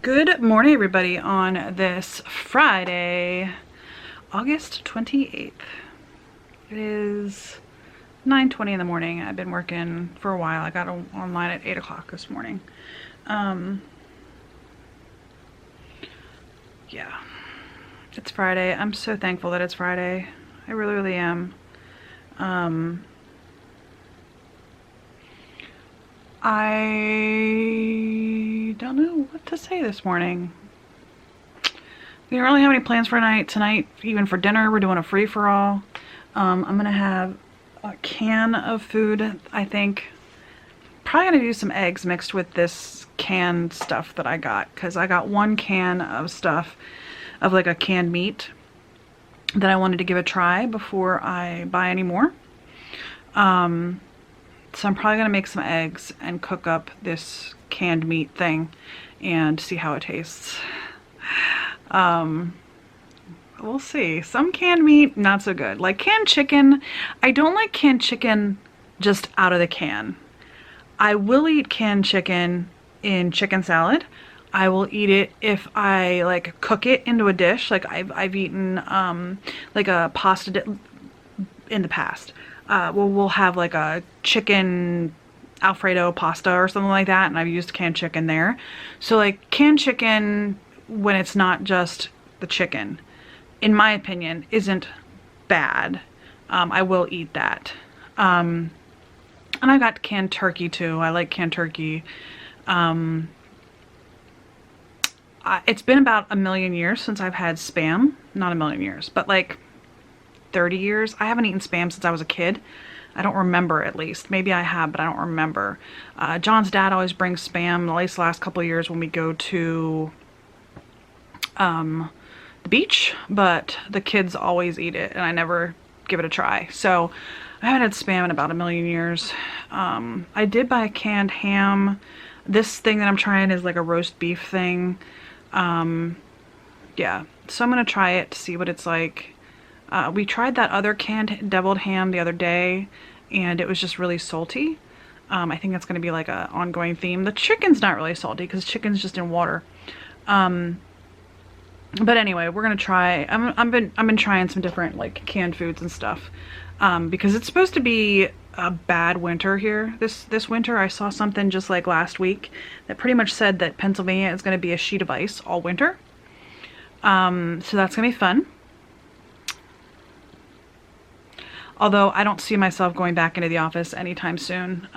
Good morning, everybody, on this Friday, August 28th. It is 9:20 in the morning. I've been working for a while. I got online at 8 o'clock this morning. Yeah, it's Friday. I'm so thankful that it's Friday. I really, really am. I don't know what to say this morning. We don't really have any plans for tonight. Even for dinner, we're doing a free-for-all. I'm gonna have a can of food, I think. Probably gonna do some eggs mixed with this canned stuff that I got, because I got one can of stuff, of like a canned meat, that I wanted to give a try before I buy any more. So I'm probably gonna make some eggs and cook up this canned meat thing and see how it tastes. We'll see. Some canned meat, not so good. Like canned chicken, I don't like canned chicken just out of the can. I will eat canned chicken in chicken salad. I will eat it if I like cook it into a dish. Like I've eaten like a pasta in the past. We'll have like a chicken Alfredo pasta or something like that, and I've used canned chicken there. So like canned chicken, when it's not just the chicken, in my opinion, isn't bad. I will eat that. And I got canned turkey too. I like canned turkey. It's been about 1,000,000 years since I've had Spam. Not 1,000,000 years, but like 30 years. I haven't eaten Spam since I was a kid. I don't remember, at least. Maybe I have, but I don't remember. John's dad always brings Spam, at least the last couple of years when we go to the beach, but the kids always eat it and I never give it a try. So I haven't had Spam in about 1,000,000 years. I did buy a canned ham. This thing that I'm trying is like a roast beef thing. Yeah, so I'm gonna try it to see what it's like. We tried that other canned deviled ham the other day and it was just really salty. I think that's gonna be like an ongoing theme. The chicken's not really salty because chicken's just in water. But anyway, we're gonna try. I've been trying some different like canned foods and stuff, because it's supposed to be a bad winter here this winter. I saw something just like last week that pretty much said that Pennsylvania is gonna be a sheet of ice all winter. So that's gonna be fun. Although I don't see myself going back into the office anytime soon.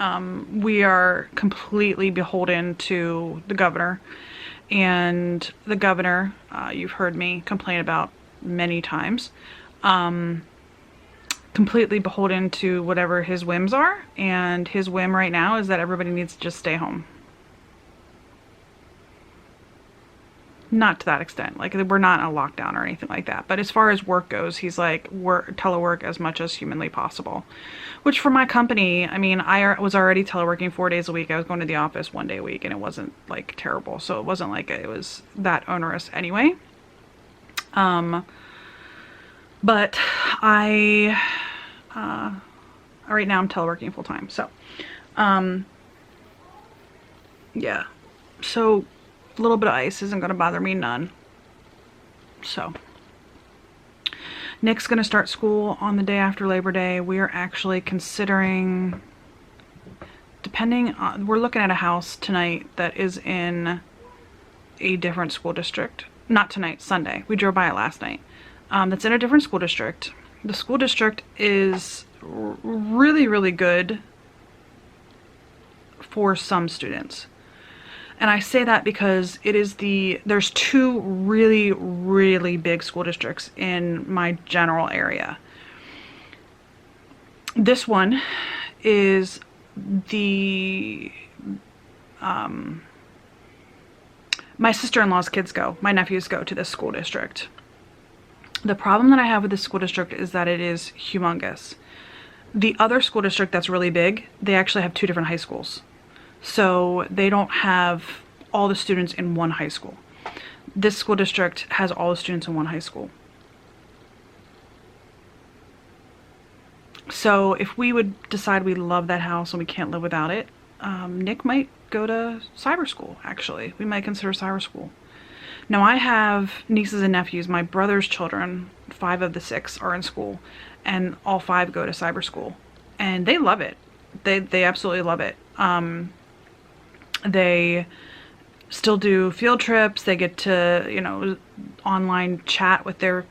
We are completely beholden to the governor. And the governor, you've heard me complain about many times, completely beholden to whatever his whims are. And his whim right now is that everybody needs to just stay home. Not to that extent, like we're not in a lockdown or anything like that, but as far as work goes, he's like, telework as much as humanly possible, which for my company, I mean, I was already teleworking 4 days a week. I was going to the office 1 day a week and it wasn't like terrible, so it wasn't like it was that onerous anyway. But right now I'm teleworking full time, so yeah, so a little bit of ice isn't going to bother me none. So Nick's going to start school on the day after Labor Day. We are actually considering, depending on, we're looking at a house tonight that is in a different school district. Not tonight, Sunday. We drove by it last night. That's in a different school district. The school district is really, really good for some students. And I say that because there's two really, really big school districts in my general area. This one is my sister-in-law's kids my nephews go to this school district. The problem that I have with this school district is that it is humongous. The other school district that's really big, they actually have two different high schools. So they don't have all the students in one high school. This school district has all the students in one high school. So if we would decide we love that house and we can't live without it, Nick might go to cyber school, actually. We might consider cyber school. Now, I have nieces and nephews. My brother's children, 5 of the 6, are in school, and all 5 go to cyber school. And they love it. They absolutely love it. They still do field trips. They get to, you know, online chat with their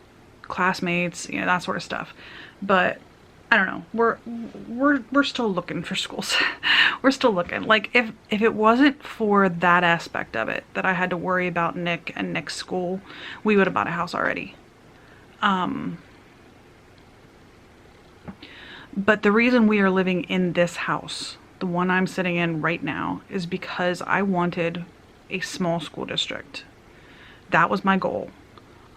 classmates, you know, that sort of stuff. But I don't know. We're still looking for schools. We're still looking. Like, if it wasn't for that aspect of it, that I had to worry about Nick and Nick's school, we would have bought a house already. But the reason we are living in this house, the one I'm sitting in right now, is because I wanted a small school district. That was my goal.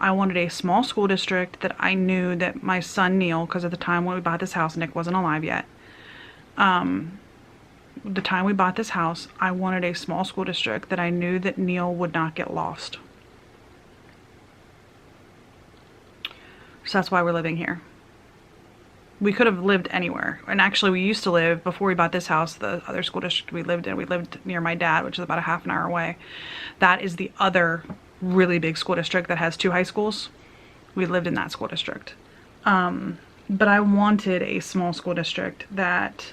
I wanted a small school district that I knew that my son Neil, because at the time when we bought this house, Nick wasn't alive yet. The time we bought this house, I wanted a small school district that I knew that Neil would not get lost. So that's why we're living here. We could have lived anywhere. And actually, we used to live, before we bought this house, the other school district we lived in, we lived near my dad, which is about a half an hour away. That is the other really big school district that has 2 high schools. We lived in that school district. But I wanted a small school district that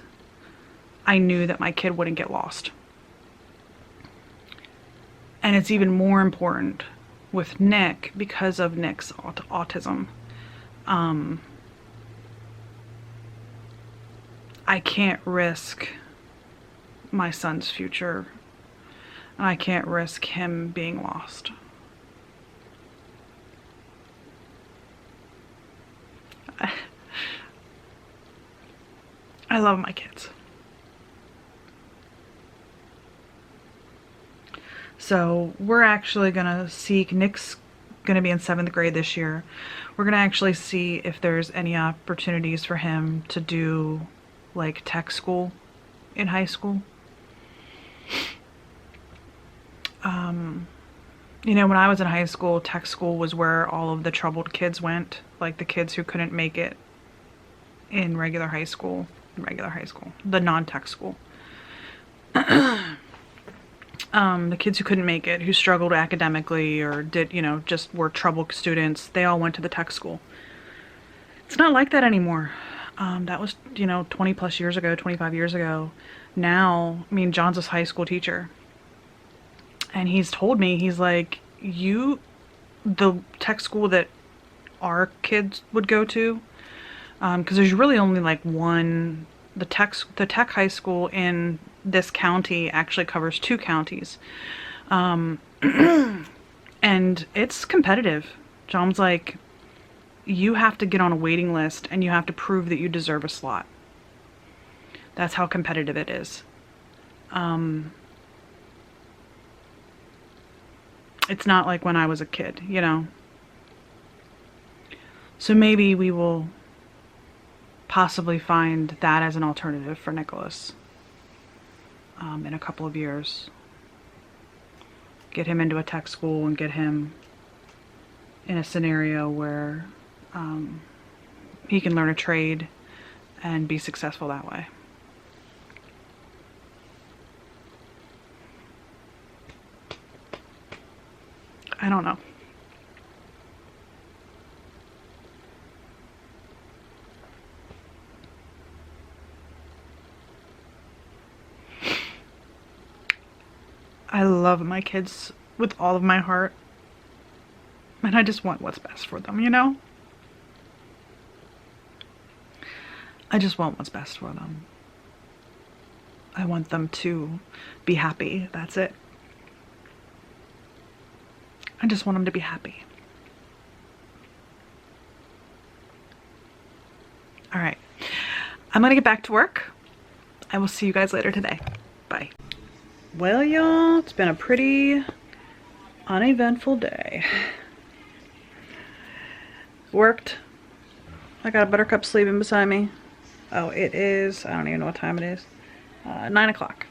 I knew that my kid wouldn't get lost. And it's even more important with Nick because of Nick's autism. I can't risk my son's future, and I can't risk him being lost. I love my kids. So we're actually gonna seek, Nick's gonna be in 7th grade this year. We're gonna actually see if there's any opportunities for him to do like tech school in high school. You know, when I was in high school, tech school was where all of the troubled kids went, like the kids who couldn't make it in regular high school, the non-tech school. The kids who couldn't make it, who struggled academically or did, you know, just were troubled students, they all went to the tech school. It's not like that anymore. That was, you know, 20 plus years ago, 25 years ago. Now, I mean, John's a high school teacher. And he's told me, he's like, the tech school that our kids would go to, because there's really only like one, the tech high school in this county actually covers 2 counties. And it's competitive. John's like, you have to get on a waiting list and you have to prove that you deserve a slot. That's how competitive it is. It's not like when I was a kid, you know. So maybe we will possibly find that as an alternative for Nicholas in a couple of years. Get him into a tech school and get him in a scenario where he can learn a trade and be successful that way. I don't know. I love my kids with all of my heart. And I just want what's best for them, you know? I just want what's best for them. I want them to be happy. That's it. I just want them to be happy. All right. I'm going to get back to work. I will see you guys later today. Bye. Well, y'all, it's been a pretty uneventful day. Worked. I got a Buttercup sleeping beside me. Oh, it is, I don't even know what time it is. 9 o'clock.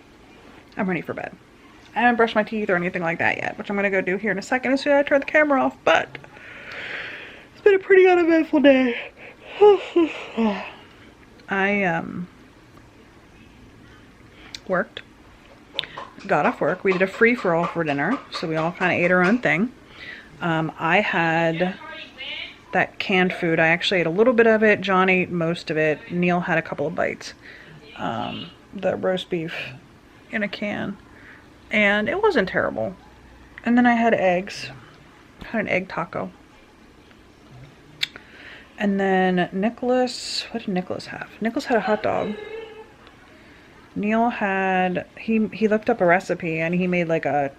I'm ready for bed. I haven't brushed my teeth or anything like that yet, which I'm gonna go do here in a second as soon as I turn the camera off, but it's been a pretty uneventful day. I worked. got off work. We did a free-for-all for dinner, so we all kind of ate our own thing. I had that canned food. I actually ate a little bit of it. John ate most of it. Neil had a couple of bites. The roast beef in a can. And it wasn't terrible. And then I had eggs. I had an egg taco. And then Nicholas, what did Nicholas have? Nicholas had a hot dog. Neil had, he looked up a recipe and he made like a,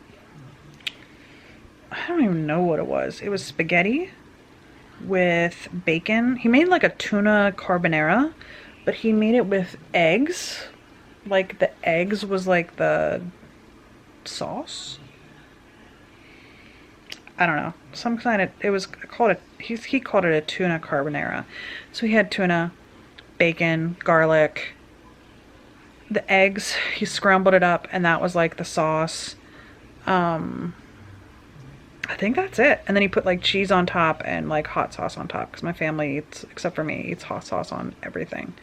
I don't even know what it was. It was spaghetti with bacon. He made like a tuna carbonara, but he made it with eggs. Like the eggs was like the sauce. I don't know. Some kind of, it was called he called it a tuna carbonara. So he had tuna, bacon, garlic, the eggs, he scrambled it up and that was like the sauce. I think that's it. And then he put like cheese on top and like hot sauce on top because my family eats, except for me, eats hot sauce on everything.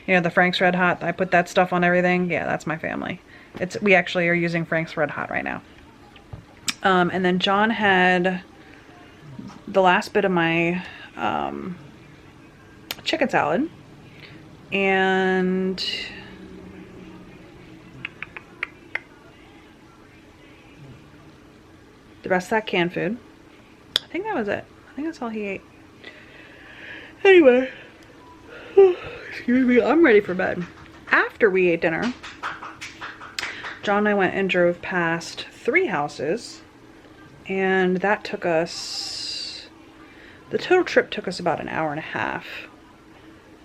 You know, the Frank's Red Hot, I put that stuff on everything. Yeah, that's my family. We actually are using Frank's Red Hot right now. And then John had the last bit of my chicken salad and the rest of that canned food. I think that was it. I think that's all he ate. Anyway, excuse me, I'm ready for bed. After we ate dinner, John and I went and drove past 3 houses. And that took us, the total trip took us about an hour and a half.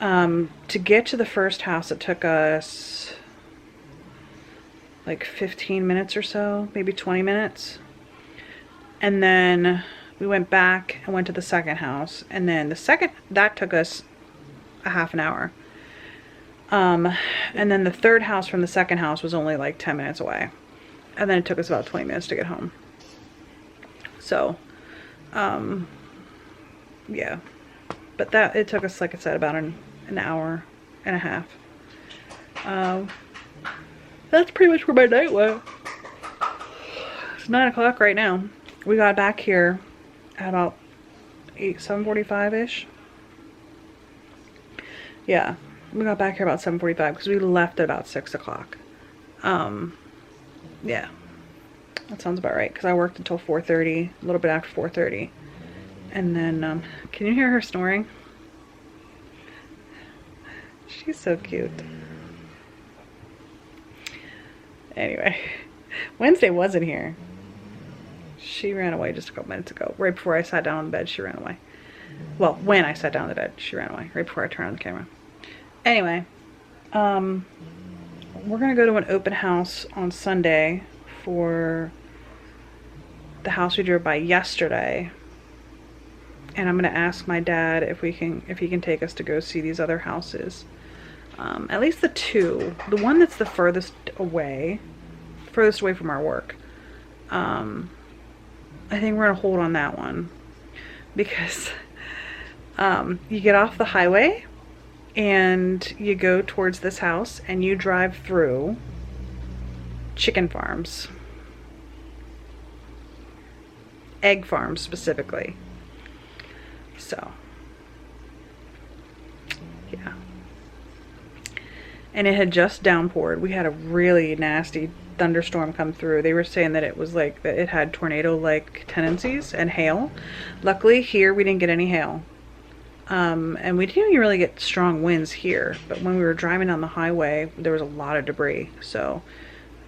To get to the first house, it took us like 15 minutes or so, maybe 20 minutes. And then we went back and went to the second house. And then that took us a half an hour. And then the third house from the second house was only like 10 minutes away. And then it took us about 20 minutes to get home. So, yeah, but it took us, like I said, about an hour and a half. That's pretty much where my night went. It's 9 o'clock right now. We got back here at about 7:45-ish. Yeah, we got back here about 7:45 because we left at about 6 o'clock. Yeah. That sounds about right, because I worked until 4:30, a little bit after 4:30. And then, can you hear her snoring? She's so cute. Anyway, Wednesday wasn't here. She ran away just a couple minutes ago. Right before I sat down on the bed, she ran away. Well, when I sat down on the bed, she ran away. Right before I turned on the camera. Anyway, we're going to go to an open house on Sunday for the house we drove by yesterday, and I'm gonna ask my dad if he can take us to go see these other houses. At least the one that's the furthest away from our work. I think we're gonna hold on that one because you get off the highway and you go towards this house and you drive through chicken farms. Egg farms specifically. So, yeah. And it had just downpoured. We had a really nasty thunderstorm come through. They were saying that it was like, that it had tornado-like tendencies and hail. Luckily here we didn't get any hail. And we didn't even really get strong winds here. But when we were driving down the highway, there was a lot of debris. So,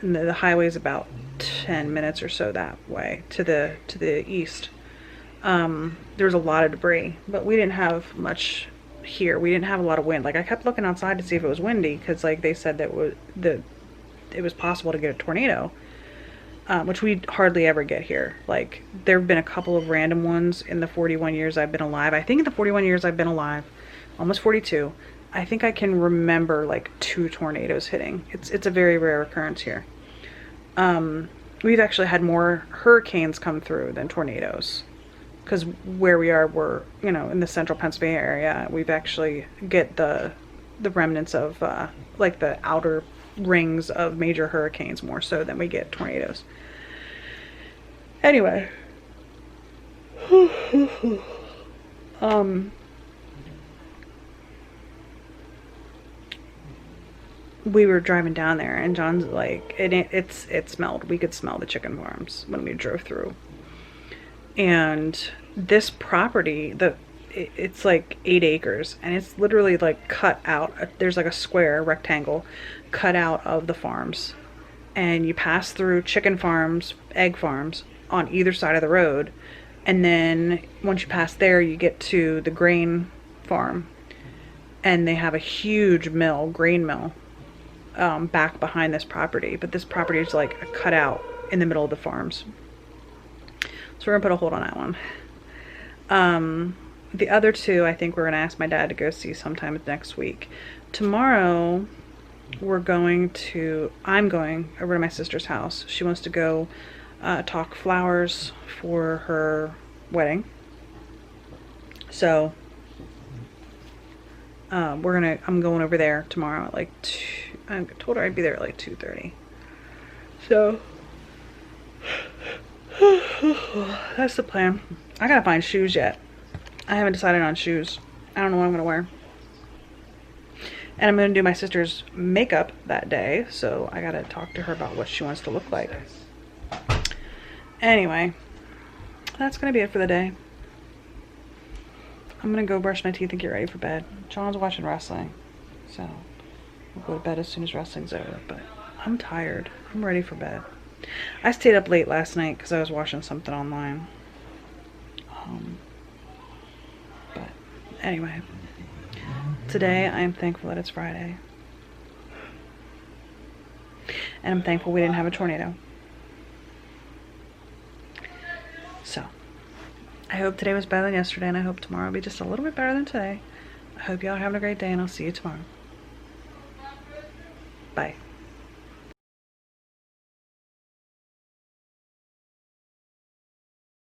and the highway is about 10 minutes or so that way to the east. There was a lot of debris, but we didn't have much here. We didn't have a lot of wind. Like I kept looking outside to see if it was windy because like they said that it was possible to get a tornado, which we hardly ever get here. Like there have been a couple of random ones in the 41 years I've been alive. I think in the 41 years I've been alive, almost 42, I think I can remember like 2 tornadoes hitting. It's a very rare occurrence here. We've actually had more hurricanes come through than tornadoes. Because where we are, we're, you know, in the central Pennsylvania area. We've actually get the remnants of, like the outer rings of major hurricanes more so than we get tornadoes. Anyway. We were driving down there and John's like, it smelled. We could smell the chicken farms when we drove through. And this property, it's like 8 acres and it's literally like cut out. There's like a square rectangle cut out of the farms. And you pass through chicken farms, egg farms on either side of the road. And then once you pass there, you get to the grain farm. And they have a huge mill, grain mill, back behind this property. But this property is like a cutout in the middle of the farms. So we're gonna put a hold on that one. The other two, I think we're gonna ask my dad to go see sometime next week. Tomorrow, I'm going over to my sister's house. She wants to go talk flowers for her wedding. So I'm going over there tomorrow at like 2. I told her I'd be there at like 2:30. So that's the plan. I gotta find shoes yet. I haven't decided on shoes. I don't know what I'm gonna wear. And I'm gonna do my sister's makeup that day, so I gotta talk to her about what she wants to look like. Anyway, that's gonna be it for the day. I'm gonna go brush my teeth and get ready for bed. John's watching wrestling, so we'll go to bed as soon as wrestling's over, but I'm tired. I'm ready for bed. I stayed up late last night because I was watching something online. But anyway, today I am thankful that it's Friday. And I'm thankful we didn't have a tornado. So, I hope today was better than yesterday, and I hope tomorrow will be just a little bit better than today. I hope y'all are having a great day, and I'll see you tomorrow. Bye.